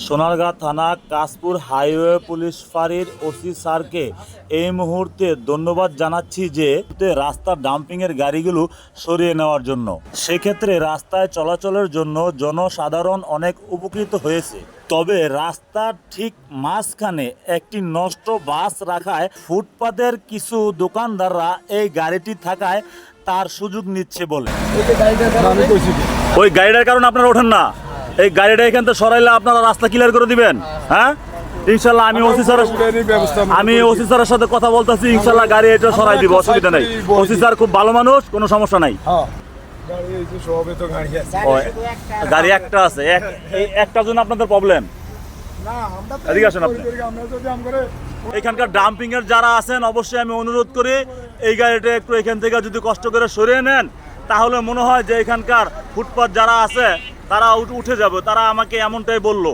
সোনারগাঁ থানা Kashpur highway police ফাঁড়ির OC স্যারকে এই মুহূর্তে ধন্যবাদ জানাচ্ছি যে রাস্তার ডাম্পিংয়ের গাড়িগুলো সরিয়ে নেওয়ার জন্য। সেক্ষেত্রে রাস্তায় চলাচলের জন্য জনসাধারণ অনেক উপকৃত হয়েছে। তবে রাস্তার ঠিক মাঝখানে একটি নষ্ট বাস রাখায় ফুটপাতের কিছু দোকানদাররা এই গাড়িটি থাকায় তার সুযোগ নিচ্ছে বলে। ওই গাড়িটার কারণে আপনারা ওঠেন না, এই গাড়িটা এখান থেকে সরাইলে আপনারা রাস্তা ক্লিয়ার করে দিবেন। হ্যাঁ ইনশাল্লাহ আমি ওসি স্যারের সাথে কথা বলতেছি, ইনশাল্লাহ গাড়ি এটা সরাই দিব, অসুবিধা নেই। ওসি স্যার খুব ভালো মানুষ, কোনো সমস্যা নাই। গাড়ি একটা আছে, একটার জন্য আপনাদের প্রবলেম। এদিকে আসেন আপনি। এখানকার ডাম্পিং এর যারা আছেন অবশ্যই আমি অনুরোধ করি এই গাড়িটা একটু এখান থেকে যদি কষ্ট করে সরিয়ে নেন তাহলে মনে হয় যে এখানকার ফুটপাত যারা আছে তারা উঠে যাবে। তারা আমাকে এমনটাই বললো।